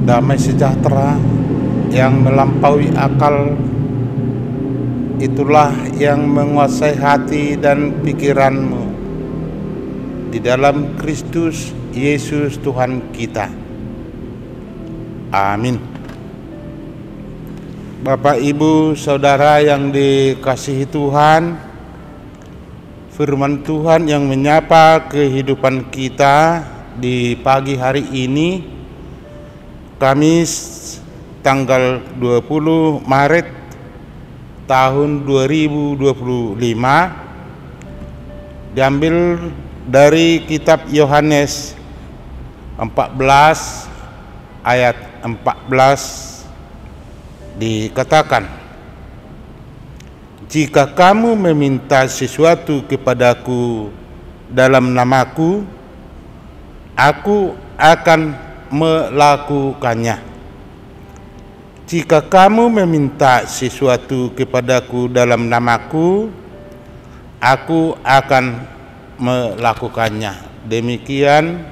Damai sejahtera yang melampaui akal, itulah yang menguasai hati dan pikiranmu di dalam Kristus Yesus Tuhan kita. Amin. Bapak, Ibu, Saudara yang dikasihi Tuhan, firman Tuhan yang menyapa kehidupan kita di pagi hari ini, Kamis tanggal 20 Maret tahun 2025, diambil dari kitab Yohanes 14 ayat 14, dikatakan, "Jika kamu meminta sesuatu kepadaku dalam namaku, aku akan melakukannya." Jika kamu meminta sesuatu kepadaku dalam namaku, aku akan melakukannya. Demikian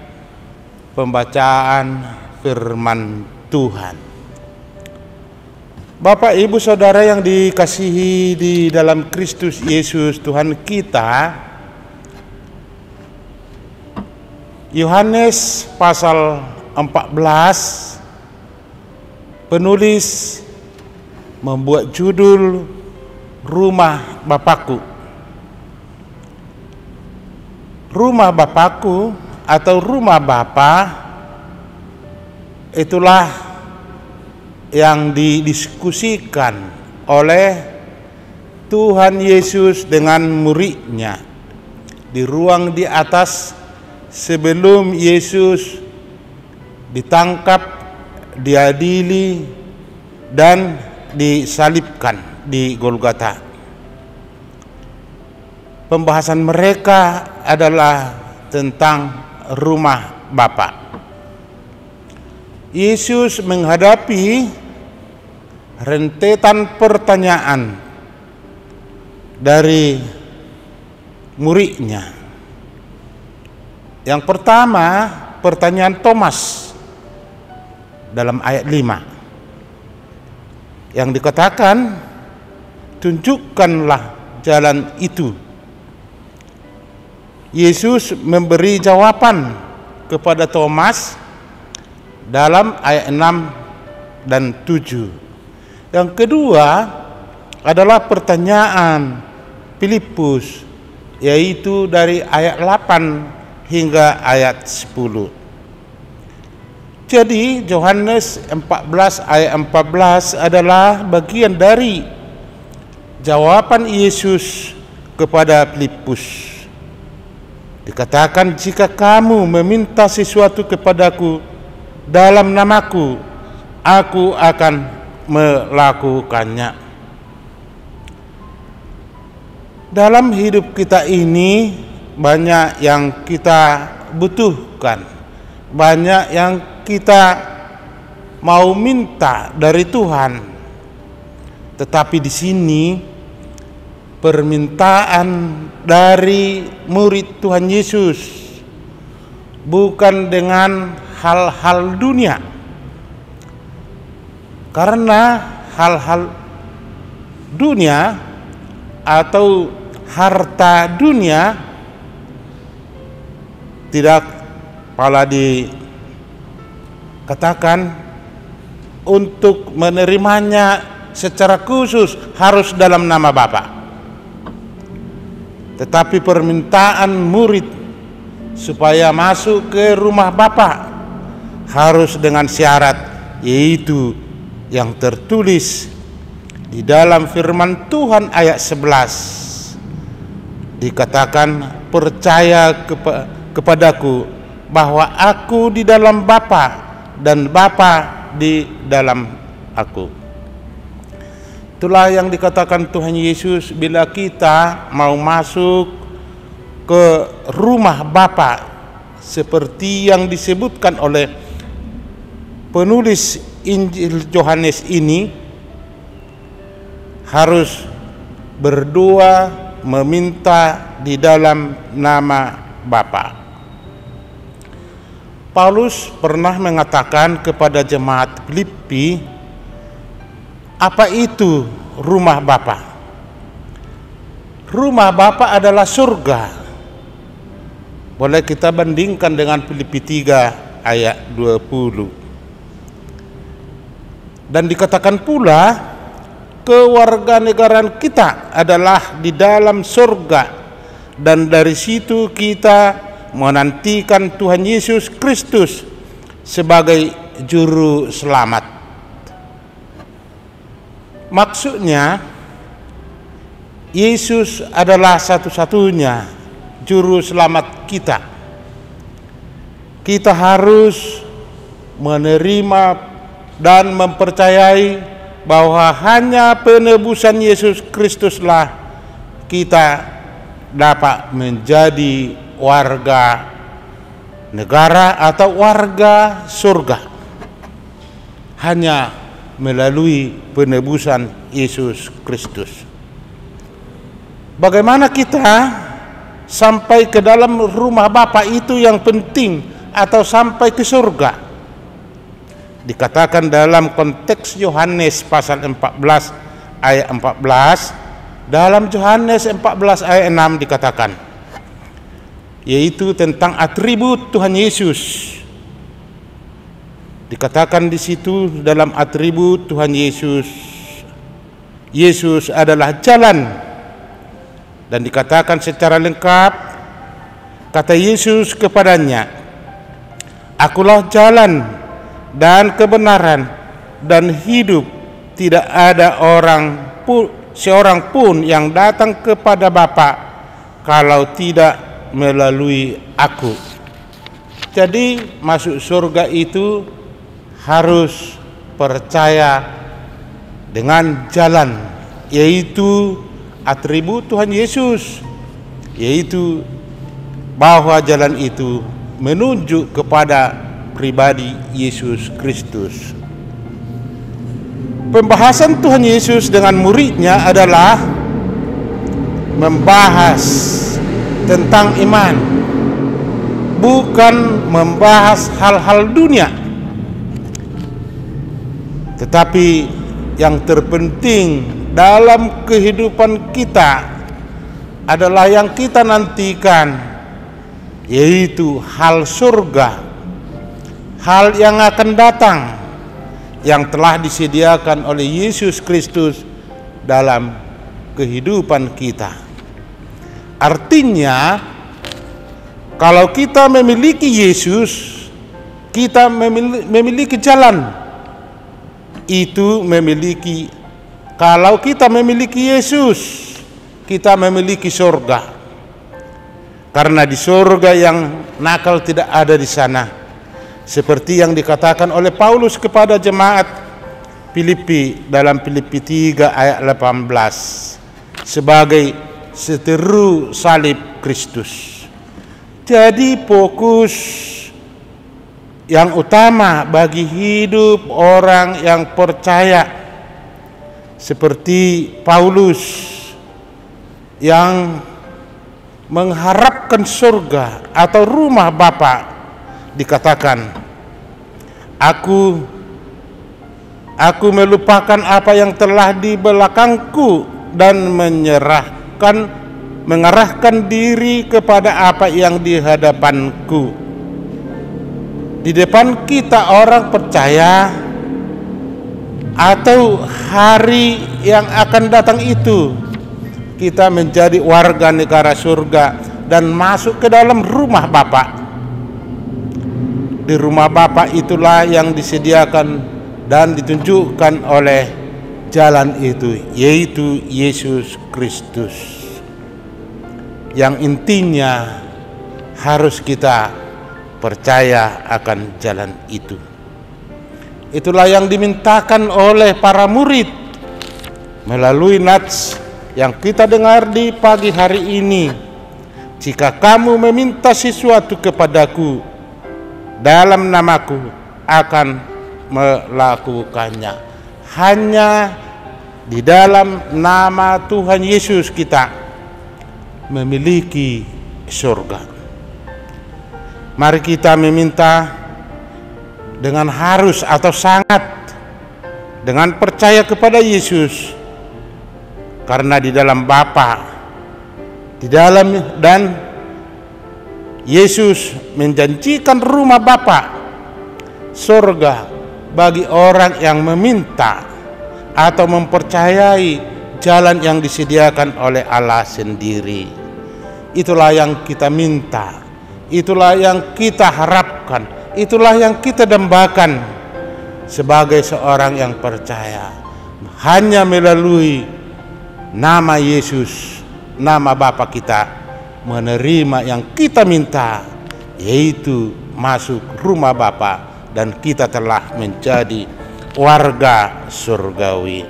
pembacaan firman Tuhan. Bapak, Ibu, Saudara yang dikasihi di dalam Kristus Yesus Tuhan kita, Yohanes pasal 14, penulis membuat judul Rumah Bapakku. Rumah Bapakku atau rumah Bapa, itulah yang didiskusikan oleh Tuhan Yesus dengan muridnya di ruang di atas sebelum Yesus ditangkap, diadili, dan disalibkan di Golgota. Pembahasan mereka adalah tentang rumah Bapa. Yesus menghadapi rentetan pertanyaan dari muridnya. Yang pertama, pertanyaan Thomas dalam ayat 5 yang dikatakan, "Tunjukkanlah jalan itu." Yesus memberi jawaban kepada Thomas dalam ayat 6 dan 7. Yang kedua adalah pertanyaan Filipus, yaitu dari ayat 8 hingga ayat 10. Jadi Yohanes 14 ayat 14 adalah bagian dari jawaban Yesus kepada Filipus. Dikatakan, "Jika kamu meminta sesuatu kepadaku dalam namaku, aku akan melakukannya." Dalam hidup kita ini banyak yang kita butuhkan, banyak yang kita mau minta dari Tuhan. Tetapi di sini permintaan dari murid Tuhan Yesus bukan dengan hal-hal dunia, karena hal-hal dunia atau harta dunia, tidak pala dikatakan untuk menerimanya secara khusus harus dalam nama Bapa. Tetapi permintaan murid supaya masuk ke rumah Bapa harus dengan syarat, yaitu yang tertulis di dalam firman Tuhan ayat 11. Dikatakan, percaya kepadaku bahwa aku di dalam Bapa dan Bapa di dalam aku. Itulah yang dikatakan Tuhan Yesus bila kita mau masuk ke rumah Bapa, seperti yang disebutkan oleh penulis Injil Yohanes ini, harus berdoa meminta di dalam nama Bapa. Paulus pernah mengatakan kepada jemaat Filipi, apa itu rumah Bapa? Rumah Bapa adalah surga. Boleh kita bandingkan dengan Filipi 3 ayat 20. Dan dikatakan pula, kewarganegaraan kita adalah di dalam surga, dan dari situ kita menantikan Tuhan Yesus Kristus sebagai juru selamat. Maksudnya, Yesus adalah satu-satunya juru selamat kita. Kita harus menerima dan mempercayai bahwa hanya penebusan Yesus Kristuslah kita dapat menjadi warga negara atau warga surga, hanya melalui penebusan Yesus Kristus. Bagaimana kita sampai ke dalam rumah Bapa itu yang penting, atau sampai ke surga? Dikatakan dalam konteks Yohanes pasal 14 ayat 14, dalam Yohanes 14 ayat 6 dikatakan, yaitu tentang atribut Tuhan Yesus. Dikatakan di situ dalam atribut Tuhan Yesus, Yesus adalah jalan. Dan dikatakan secara lengkap, kata Yesus kepadanya, akulah jalan dan kebenaran dan hidup, tidak ada seorang pun yang datang kepada Bapa kalau tidak melalui aku. Jadi masuk surga itu harus percaya dengan jalan, yaitu atribut Tuhan Yesus, yaitu bahwa jalan itu menunjuk kepada pribadi Yesus Kristus. Pembahasan Tuhan Yesus dengan muridnya adalah membahas tentang iman, bukan membahas hal-hal dunia. Tetapi yang terpenting dalam kehidupan kita adalah yang kita nantikan, yaitu hal surga, hal yang akan datang, yang telah disediakan oleh Yesus Kristus dalam kehidupan kita. Artinya, kalau kita memiliki Yesus, kita memiliki jalan. Itu memiliki, kalau kita memiliki Yesus, kita memiliki surga. Karena di surga yang nakal tidak ada di sana. Seperti yang dikatakan oleh Paulus kepada jemaat Filipi dalam Filipi 3 ayat 18, sebagai seteru salib Kristus. Jadi fokus yang utama bagi hidup orang yang percaya seperti Paulus yang mengharapkan surga atau rumah Bapa, dikatakan, aku Aku melupakan apa yang telah di belakangku dan mengarahkan diri kepada apa yang di hadapanku. Di depan kita orang percaya atau hari yang akan datang itu, kita menjadi warga negara surga dan masuk ke dalam rumah Bapa. Di rumah Bapa itulah yang disediakan dan ditunjukkan oleh jalan itu, yaitu Yesus Kristus, yang intinya harus kita percaya akan jalan itu. Itulah yang dimintakan oleh para murid melalui nats yang kita dengar di pagi hari ini. Jika kamu meminta sesuatu kepadaku dalam namaku, akan melakukannya. Hanya di dalam nama Tuhan Yesus kita memiliki surga. Mari kita meminta dengan harus atau sangat, dengan percaya kepada Yesus, karena di dalam Bapa, di dalam dan Yesus menjanjikan rumah Bapa, surga bagi orang yang meminta atau mempercayai jalan yang disediakan oleh Allah sendiri. Itulah yang kita minta, itulah yang kita harapkan, itulah yang kita dambakan sebagai seorang yang percaya. Hanya melalui nama Yesus, nama Bapa kita, menerima yang kita minta, yaitu masuk rumah Bapa, dan kita telah menjadi warga surgawi.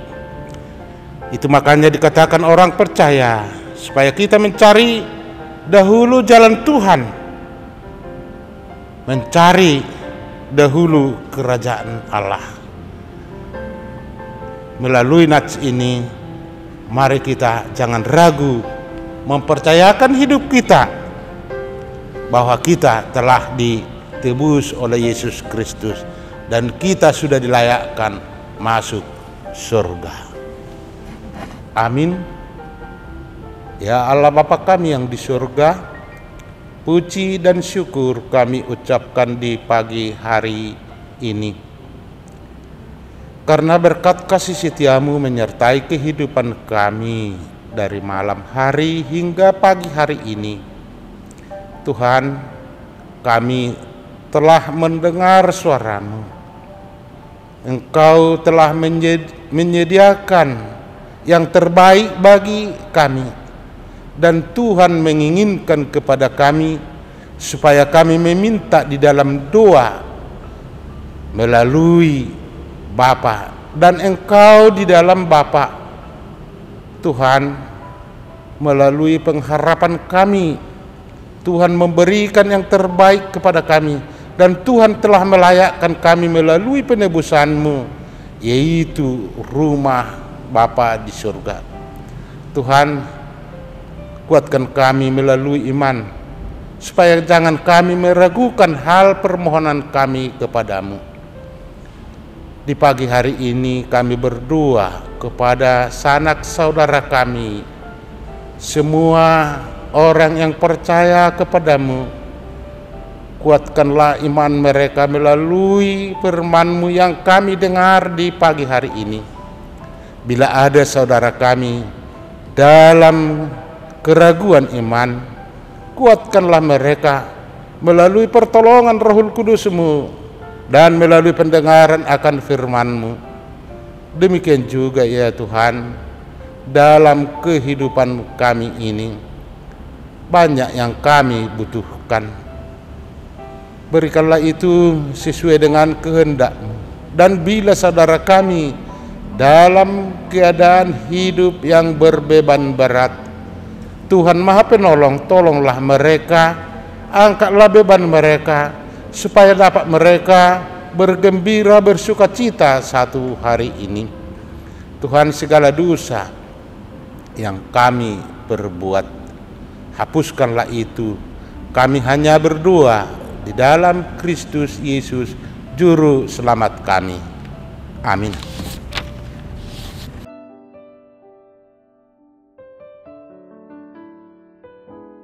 Itu makanya dikatakan orang percaya, supaya kita mencari dahulu jalan Tuhan, mencari dahulu kerajaan Allah. Melalui nats ini, mari kita jangan ragu mempercayakan hidup kita bahwa kita telah ditebus oleh Yesus Kristus dan kita sudah dilayakkan masuk surga. Amin. Ya Allah Bapa kami yang di surga, puji dan syukur kami ucapkan di pagi hari ini, karena berkat kasih setiamu menyertai kehidupan kami dari malam hari hingga pagi hari ini. Tuhan, kami telah mendengar suara-Mu. Engkau telah menyediakan yang terbaik bagi kami, dan Tuhan menginginkan kepada kami supaya kami meminta di dalam doa melalui Bapa, dan Engkau di dalam Bapa. Tuhan, melalui pengharapan kami, Tuhan memberikan yang terbaik kepada kami, dan Tuhan telah melayakkan kami melalui penebusan-Mu, yaitu rumah Bapa di surga. Tuhan, kuatkan kami melalui iman, supaya jangan kami meragukan hal permohonan kami kepadamu. Di pagi hari ini kami berdoa kepada sanak saudara kami, semua orang yang percaya kepadamu. Kuatkanlah iman mereka melalui firman-Mu yang kami dengar di pagi hari ini. Bila ada saudara kami dalam keraguan iman, kuatkanlah mereka melalui pertolongan Roh Kudus-Mu dan melalui pendengaran akan firman-Mu. Demikian juga ya Tuhan, dalam kehidupan kami ini banyak yang kami butuhkan. Berikanlah itu sesuai dengan kehendak-Mu. Dan bila saudara kami dalam keadaan hidup yang berbeban berat, Tuhan Maha Penolong, tolonglah mereka, angkatlah beban mereka, supaya dapat mereka bergembira, bersukacita satu hari ini. Tuhan, segala dosa yang kami perbuat, hapuskanlah itu. Kami hanya berdoa di dalam Kristus Yesus, Juru Selamat kami. Amin.